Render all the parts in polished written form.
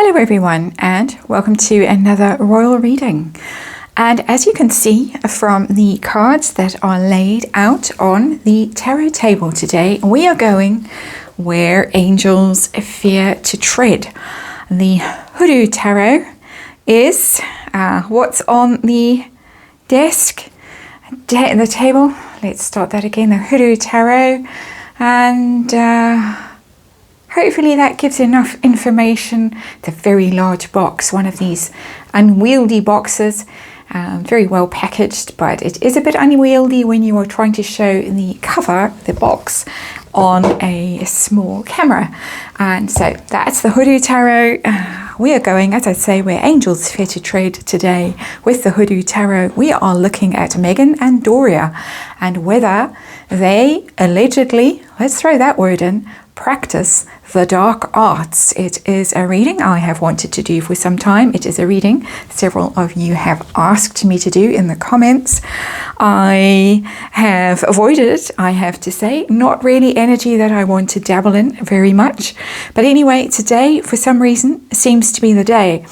Hello everyone, and welcome to another royal reading. And as you can see from the cards that are laid out on the tarot table today, we are going where angels fear to tread. The Hoodoo Tarot is what's on the desk, the table. Let's start that again, the Hoodoo Tarot. And hopefully that gives enough information. It's a very large box, one of these unwieldy boxes, very well packaged, but it is a bit unwieldy when you are trying to show the cover, the box, on a small camera. And so that's the Hoodoo Tarot. We are going, as I say, where angels fear to tread today with the Hoodoo Tarot. We are looking at Meghan and Doria and whether they allegedly, let's throw that word in, practice the dark arts. It is a reading I have wanted to do for some time. It is a reading several of you have asked me to do in the comments. I have avoided, I have to say, not really energy that I want to dabble in very much. But anyway, today for some reason seems to be the day,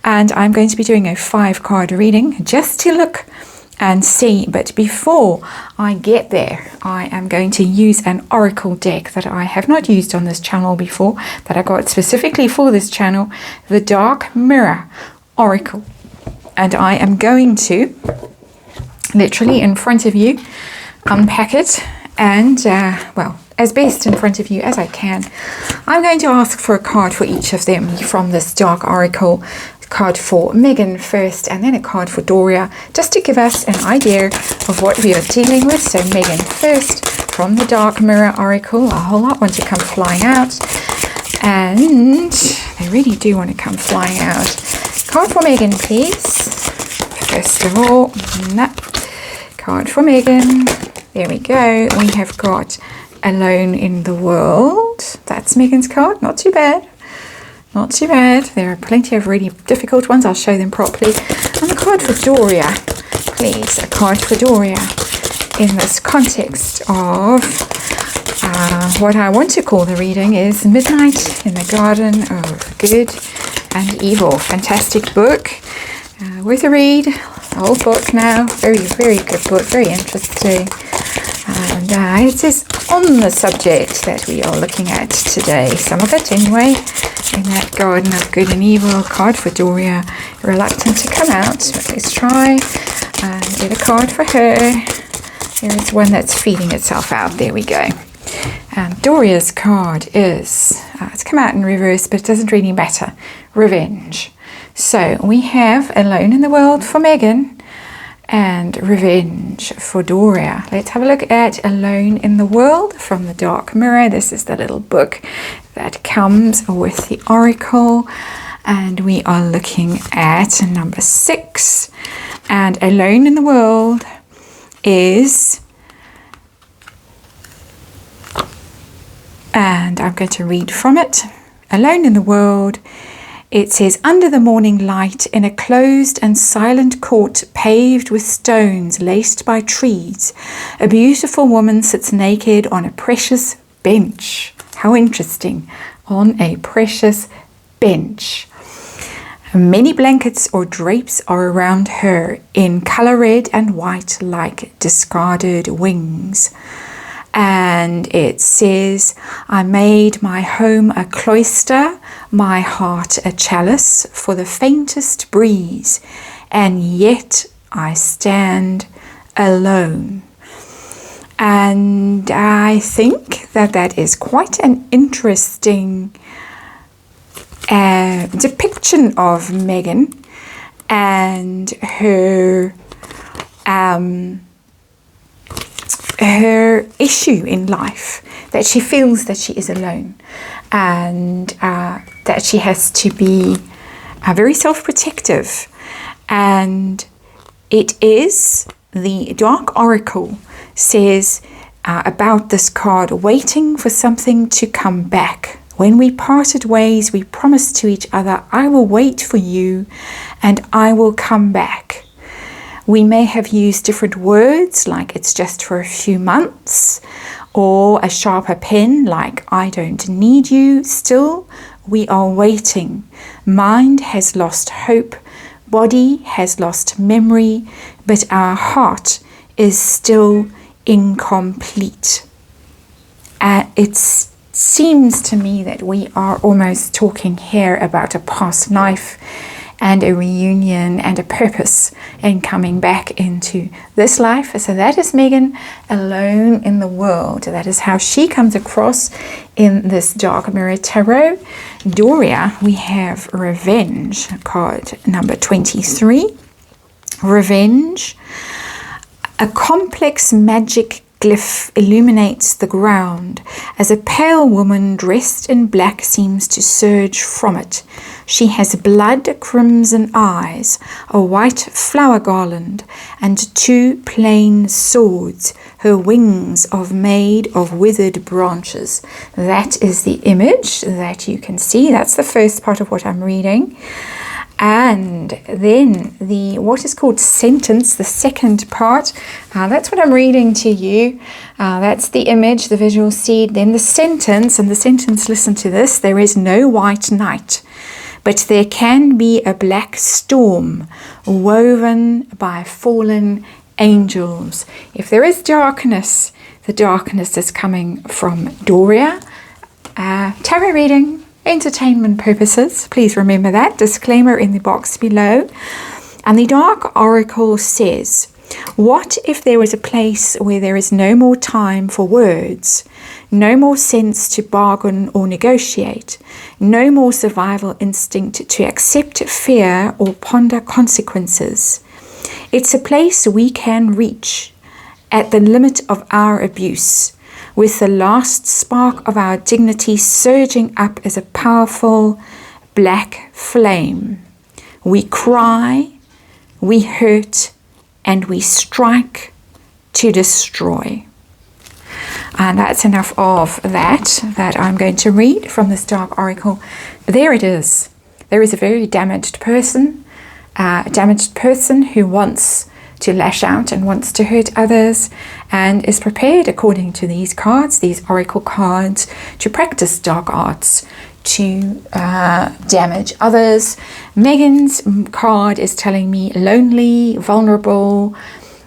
and I'm going to be doing a 5-card reading just to look and see. But before I get there, I am going to use an oracle deck that I have not used on this channel before, that I got specifically for this channel, the Dark Mirror Oracle. And I am going to literally in front of you unpack it and well, as best in front of you as I can. I'm going to ask for a card for each of them from this Dark Oracle. Card for Meghan first, and then a card for Doria, just to give us an idea of what we are dealing with. So Meghan first from the Dark Mirror Oracle. A whole lot want to come flying out, and they really do want to come flying out. Card for Meghan, please. First of all, card for Meghan. There we go. We have got Alone in the World. That's Meghan's card. Not too bad. Not too bad. There are plenty of really difficult ones. I'll show them properly. And a card for Doria, please. A card for Doria in this context of what I want to call the reading is Midnight in the Garden of Good and Evil. Fantastic book. Worth a read. The whole book now. Very, very good book. Very interesting. And it is on the subject that we are looking at today. Some of it anyway. In that Garden of Good and Evil. Card for Doria, reluctant to come out, but let's try and get a card for her. There is one that's feeding itself out. There we go. And Doria's card is, it's come out in reverse, but it doesn't really matter. Revenge. So we have Alone in the World for Meghan and Revenge for Doria. Let's have a look at Alone in the World from the Dark Mirror. This is the little book that comes with the oracle, and we are looking at number 6. And Alone in the World is, and I'm going to read from it. Alone in the World, it says, under the morning light, in a closed and silent court paved with stones laced by trees, a beautiful woman sits naked on a precious bench. How interesting. On a precious bench. Many blankets or drapes are around her in color red and white like discarded wings. And it says, I made my home a cloister, my heart a chalice for the faintest breeze, and yet I stand alone. And I think that that is quite an interesting depiction of Meghan and her issue in life, that she feels that she is alone, and that she has to be very self-protective. And it is the Dark Oracle says about this card, waiting for something to come back. When we parted ways, we promised to each other, I will wait for you and I will come back. We may have used different words, like it's just for a few months, or a sharper pen, like I don't need you. Still, we are waiting. Mind has lost hope, body has lost memory, but our heart is still incomplete. It seems to me that we are almost talking here about a past life and a reunion and a purpose in coming back into this life. So that is Meghan alone in the world. That is how she comes across in this Dark Mirror Tarot. Doria, we have Revenge, card number 23. Revenge. A complex magic glyph illuminates the ground as a pale woman dressed in black seems to surge from it. She has blood crimson eyes, a white flower garland, and 2 plain swords. Her wings are made of withered branches. That is the image that you can see. That's the first part of what I'm reading. And then what is called sentence, the second part, that's what I'm reading to you. That's the image, the visual seed. Then the sentence, and the sentence, listen to this: there is no white night, but there can be a black storm woven by fallen angels. If there is darkness, the darkness is coming from Doria. Tarot reading, entertainment purposes, please remember that disclaimer in the box below. And the Dark Oracle says, what if there was a place where there is no more time for words, no more sense to bargain or negotiate, no more survival instinct to accept fear or ponder consequences? It's a place we can reach at the limit of our abuse, with the last spark of our dignity surging up as a powerful black flame. We cry, we hurt, and we strike to destroy. And that's enough of that I'm going to read from this Dark Oracle. There it is. There is a very damaged person who wants to lash out and wants to hurt others, and is prepared, according to these cards, these oracle cards, to practice dark arts, to damage others. Meghan's card is telling me lonely, vulnerable,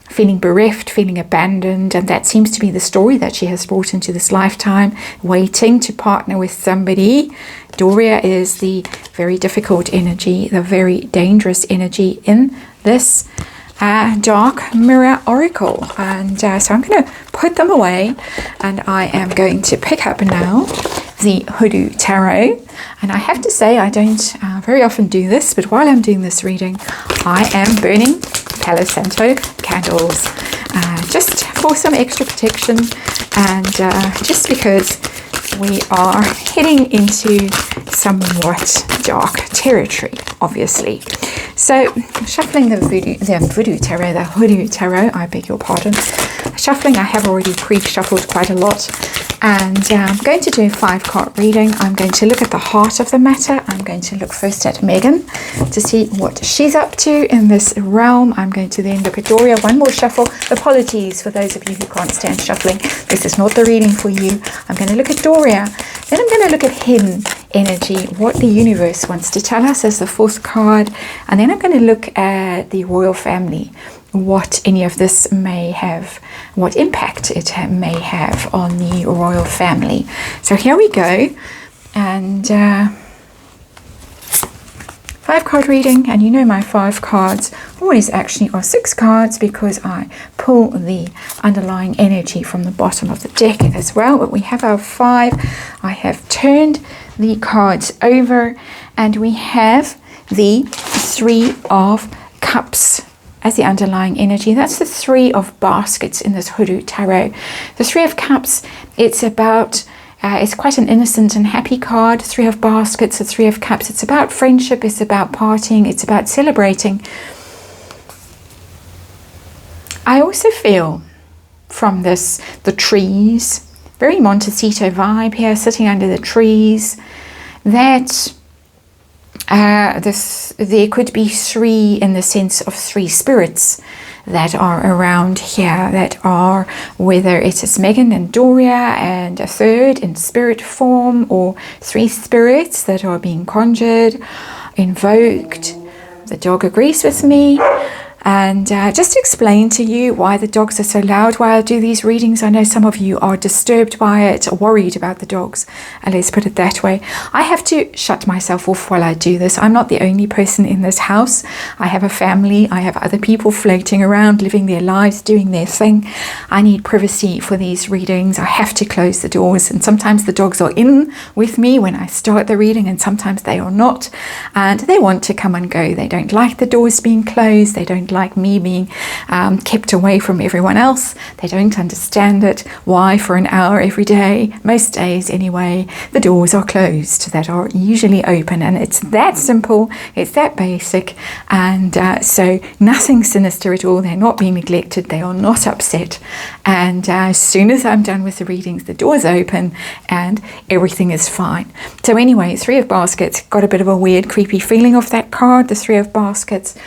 feeling bereft, feeling abandoned, and that seems to be the story that she has brought into this lifetime, waiting to partner with somebody. Doria is the very difficult energy, the very dangerous energy in this Dark Mirror Oracle. And so I'm going to put them away, and I am going to pick up now the Hoodoo Tarot. And I have to say, I don't very often do this, but while I'm doing this reading, I am burning Palo Santo candles, just for some extra protection, and just because we are heading into somewhat dark territory, obviously. So, shuffling the Voodoo Tarot, the Hoodoo Tarot, I beg your pardon. Shuffling, I have already pre-shuffled quite a lot. And I'm going to do a 5-card reading. I'm going to look at the heart of the matter. I'm going to look first at Meghan to see what she's up to in this realm. I'm going to then look at Doria. One more shuffle. Apologies for those of you who can't stand shuffling. This is not the reading for you. I'm going to look at Doria. Then I'm going to look at hidden energy, what the universe wants to tell us as the 4th card. And then I'm going to look at the royal family, what any of this may have, what impact it may have on the royal family. So here we go. And 5-card reading, and you know my 5 cards always actually are 6 cards because I pull the underlying energy from the bottom of the deck as well. But we have our 5. I have turned the cards over, and we have the 3 of Cups as the underlying energy. That's the 3 of Baskets in this Hoodoo Tarot. The 3 of Cups, it's about it's quite an innocent and happy card. 3 of Baskets, the 3 of Cups, it's about friendship, it's about partying, it's about celebrating. I also feel from this, the trees, very Montecito vibe here, sitting under the trees, that there could be 3 in the sense of 3 spirits that are around here, that are, whether it is Meghan and Doria and a third in spirit form, or 3 spirits that are being conjured, invoked. The dog agrees with me. And just to explain to you why the dogs are so loud while I do these readings. I know some of you are disturbed by it, or worried about the dogs, and let's put it that way. I have to shut myself off while I do this. I'm not the only person in this house. I have a family. I have other people floating around, living their lives, doing their thing. I need privacy for these readings. I have to close the doors, and sometimes the dogs are in with me when I start the reading, and sometimes they are not, and they want to come and go. They don't like the doors being closed. They don't like me being kept away from everyone else. They don't understand it. Why for an hour every day, most days anyway, the doors are closed that are usually open. And it's that simple, it's that basic, and so nothing sinister at all. They're not being neglected, they are not upset, and as soon as I'm done with the readings, the doors open and everything is fine. So anyway, 3 of Baskets, got a bit of a weird creepy feeling of that card, the 3 of Baskets,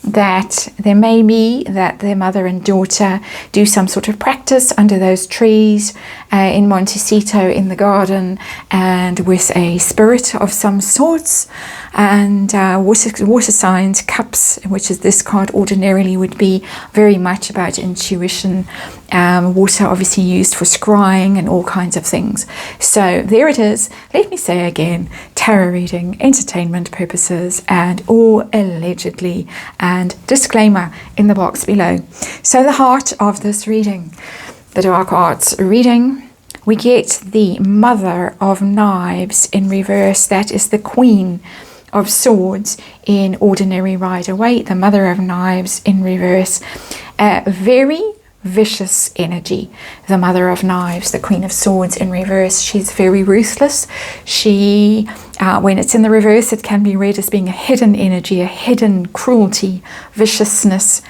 that there may be that their mother and daughter do some sort of practice under those trees in Montecito in the garden, and with a spirit of some sorts. And water signs, cups, which is this card ordinarily would be very much about intuition. Water obviously used for scrying and all kinds of things. So there it is. Let me say again, tarot reading, entertainment purposes, and all allegedly, and disclaimer in the box below. So the heart of this reading, the Dark Arts reading, we get the Mother of Knives in reverse. That is the Queen of Swords in ordinary Rider-Waite, the Mother of Knives in reverse. Very vicious energy, the Mother of Knives, the Queen of Swords in reverse. She's very ruthless. She, when it's in the reverse, it can be read as being a hidden energy, a hidden cruelty, viciousness.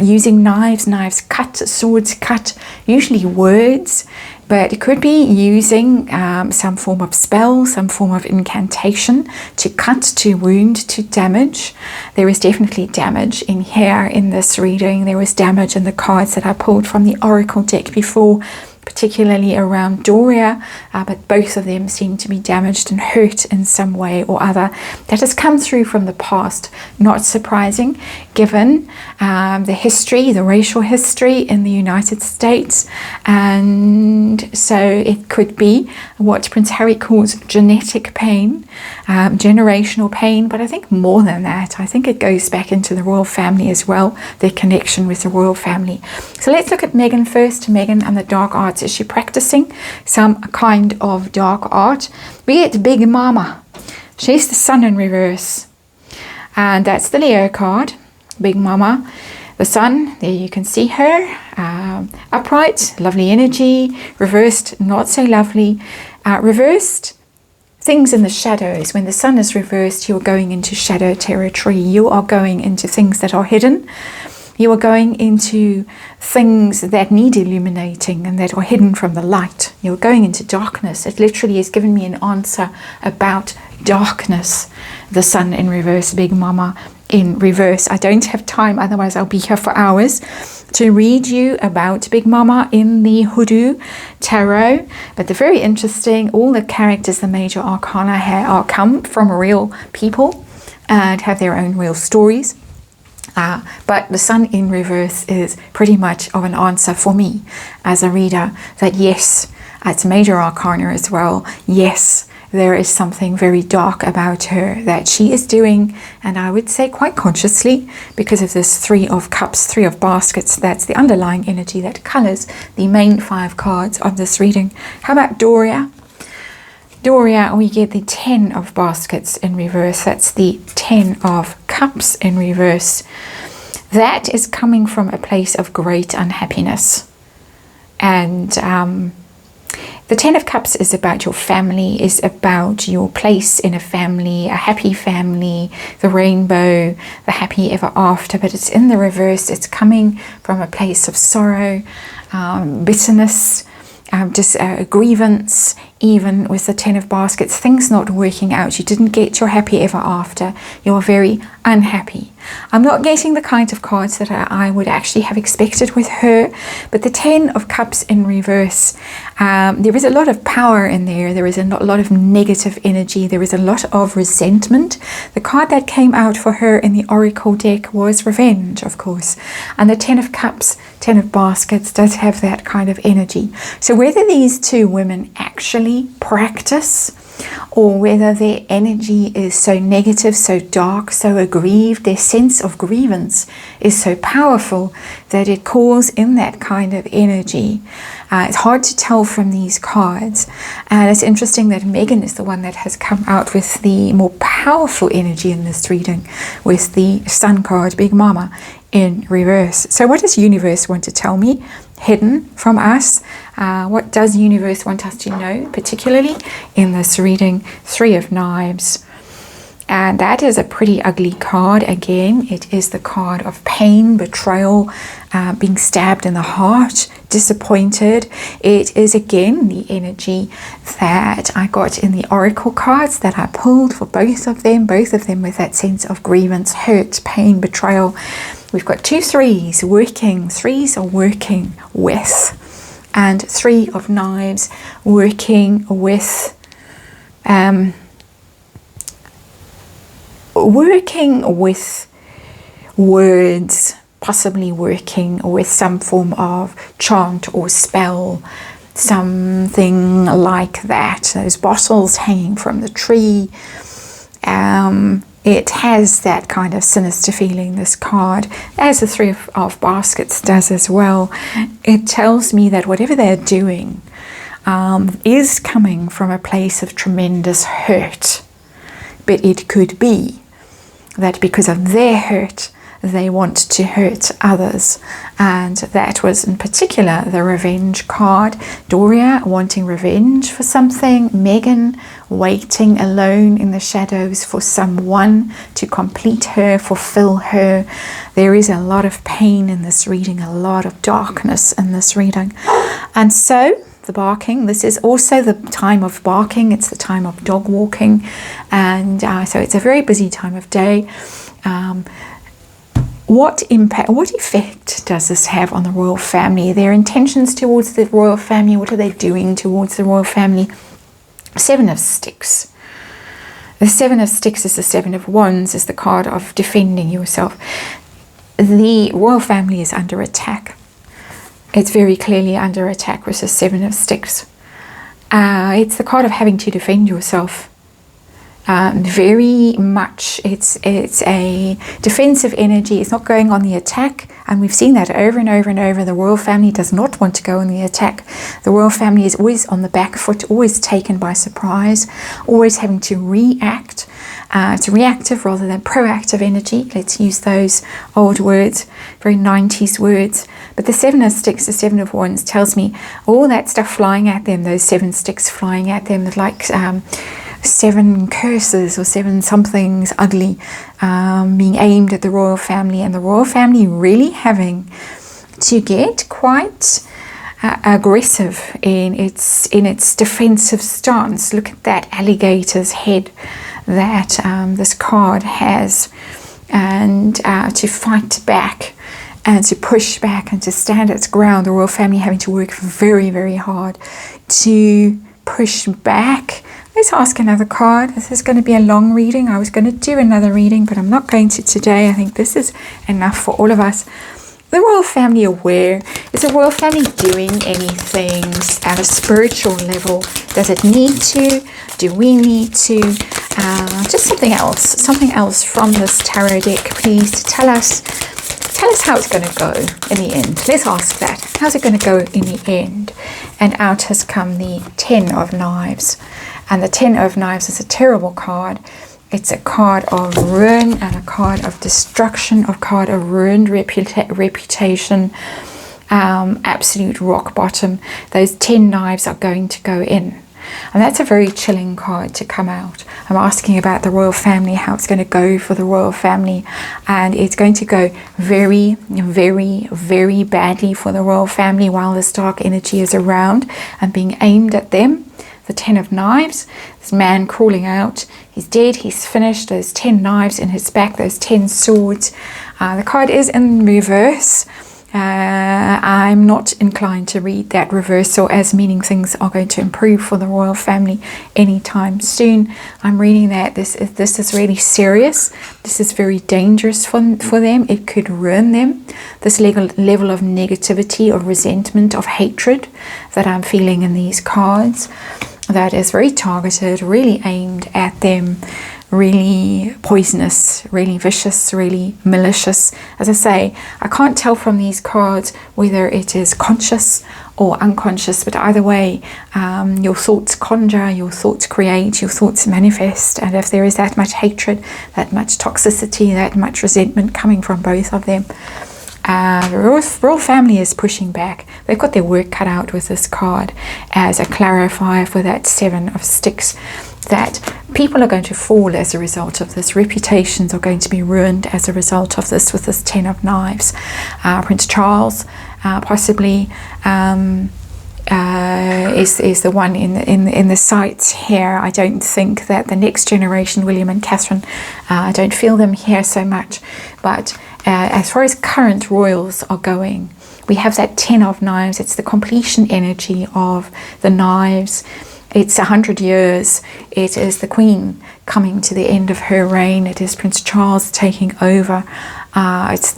Using knives cut, swords cut, usually words, but it could be using some form of spell, some form of incantation to cut, to wound, to damage. There is definitely damage in here in this reading. There was damage in the cards that I pulled from the Oracle deck before, particularly around Doria, but both of them seem to be damaged and hurt in some way or other. That has come through from the past. Not surprising, given the history, the racial history in the United States. And so it could be what Prince Harry calls genetic pain, generational pain, but I think more than that. I think it goes back into the royal family as well, their connection with the royal family. So let's look at Meghan first. Meghan and the Dark Arts. Is she practicing some kind of dark art? Be it Big Mama. She's the Sun in reverse. And that's the Leo card. Big Mama. The Sun, there you can see her. Upright, lovely energy. Reversed, not so lovely. Reversed, things in the shadows. When the Sun is reversed, you're going into shadow territory. You are going into things that are hidden. You are going into things that need illuminating and that are hidden from the light. You're going into darkness. It literally has given me an answer about darkness. The Sun in reverse, Big Mama in reverse. I don't have time, otherwise I'll be here for hours to read you about Big Mama in the Hoodoo Tarot. But they're very interesting. All the characters, the major arcana here, are come from real people and have their own real stories. But the Sun in reverse is pretty much of an answer for me as a reader that yes, it's major arcana as well. Yes, there is something very dark about her that she is doing, and I would say quite consciously, because of this 3 of Cups, 3 of Baskets. That's the underlying energy that colors the main 5 cards of this reading. How about Doria? Doria, we get the 10 of Baskets in reverse. That's the 10 of Cups in reverse. That is coming from a place of great unhappiness. And the 10 of Cups is about your family, is about your place in a family, a happy family, the rainbow, the happy ever after. But it's in the reverse. It's coming from a place of sorrow, bitterness, just grievance, even with the 10 of baskets, things not working out. You didn't get your happy ever after. You're very unhappy. I'm not getting the kinds of cards that I would actually have expected with her, but the 10 of cups in reverse, there is a lot of power in there. There is a lot of negative energy. There is a lot of resentment. The card that came out for her in the oracle deck was revenge, of course, and the 10 of cups, 10 of baskets does have that kind of energy. So whether these two women actually practice, or whether their energy is so negative, so dark, so aggrieved, their sense of grievance is so powerful that it calls in that kind of energy. It's hard to tell from these cards, and it's interesting that Meghan is the one that has come out with the more powerful energy in this reading, with the Sun card, Big Mama, in reverse. So what does universe want to tell me? Hidden from us. What does universe want us to know, particularly in this reading? 3 of Knives. And that is a pretty ugly card. Again, it is the card of pain, betrayal, being stabbed in the heart, disappointed. It is again the energy that I got in the oracle cards that I pulled for both of them with that sense of grievance, hurt, pain, betrayal. We've got 2 threes working. Threes are working with, and 3 of Knives working with words, possibly working with some form of chant or spell, something like that. Those bottles hanging from the tree. It has that kind of sinister feeling, this card, as the 3 of baskets does as well. It tells me that whatever they're doing is coming from a place of tremendous hurt. But it could be that because of their hurt, they want to hurt others, and that was in particular the revenge card. Doria wanting revenge for something, Meghan waiting alone in the shadows for someone to complete her, fulfill her. There is a lot of pain in this reading, a lot of darkness in this reading. And so the barking, this is also the time of barking, it's the time of dog walking, and so it's a very busy time of day. What effect does this have on the royal family? Their intentions towards the royal family, what are they doing towards the royal family? 7 of Sticks. The 7 of Sticks is the 7 of Wands, is the card of defending yourself. The royal family is under attack. It's very clearly under attack with the 7 of Sticks. It's the card of having to defend yourself. Very much it's a defensive energy. It's not going on the attack, and we've seen that over and over and over. The royal family does not want to go on the attack. The royal family is always on the back foot, always taken by surprise, always having to react. It's reactive rather than proactive energy. Let's use those old words, very 90s words. But the 7 of Sticks, the 7 of Wands, tells me all that stuff flying at them, those 7 sticks flying at them, like 7 curses or 7 somethings ugly being aimed at the royal family, and the royal family really having to get quite aggressive in its defensive stance. Look at that alligator's head that this card has, and to fight back and to push back and to stand its ground. The royal family having to work very, very hard to push back. Let's ask another card. This is going to be a long reading. I was going to do another reading, but I'm not going to today. I think this is enough for all of us. The royal family aware? Is the royal family doing anything at a spiritual level? Does it need to? Do we need to? Just something else from this tarot deck, please, to tell us how it's going to go in the end. Let's ask that. How's it going to go in the end? And out has come the 10 of Knives. And the 10 of Knives is a terrible card. It's a card of ruin and a card of destruction, a card of ruined reputation, absolute rock bottom. Those 10 knives are going to go in. And that's a very chilling card to come out. I'm asking about the royal family, how it's going to go for the royal family. And it's going to go very, very, very badly for the royal family while this dark energy is around and being aimed at them. the 10 of Knives, this man crawling out. He's dead, he's finished, those 10 knives in his back, those 10 swords. The card is in reverse. I'm not inclined to read that reversal as meaning things are going to improve for the royal family anytime soon. I'm reading that this is really serious. This is very dangerous for them. It could ruin them. This level of negativity, of resentment, of hatred that I'm feeling in these cards, that is very targeted, really aimed at them, really poisonous, really vicious, really malicious. As I say, I can't tell from these cards whether it is conscious or unconscious, but either way, your thoughts conjure, your thoughts create, your thoughts manifest. And if there is that much hatred, that much toxicity, that much resentment coming from both of them, the royal family is pushing back. They've got their work cut out with this card as a clarifier for that 7 of Sticks, that people are going to fall as a result of this. Reputations are going to be ruined as a result of this with this 10 of Knives. Prince Charles possibly is the one in the sights here. I don't think that the next generation, William and Catherine, I don't feel them here so much. But as far as current royals are going, we have that 10 of Knives. It's the completion energy of the knives. It's 100 years. It is the Queen coming to the end of her reign. It is Prince Charles taking over. It's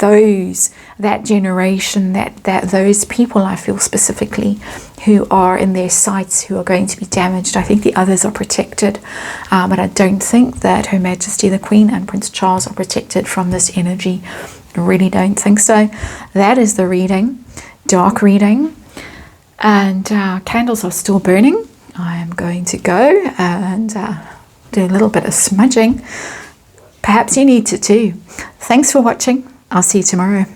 that generation, that those people, I feel specifically, who are in their sights, who are going to be damaged. I think the others are protected, but I don't think that Her Majesty the Queen and Prince Charles are protected from this energy. I really don't think so. That is the reading, dark reading, and candles are still burning. I am going to go and do a little bit of smudging. Perhaps you need to too. Thanks for watching. I'll see you tomorrow.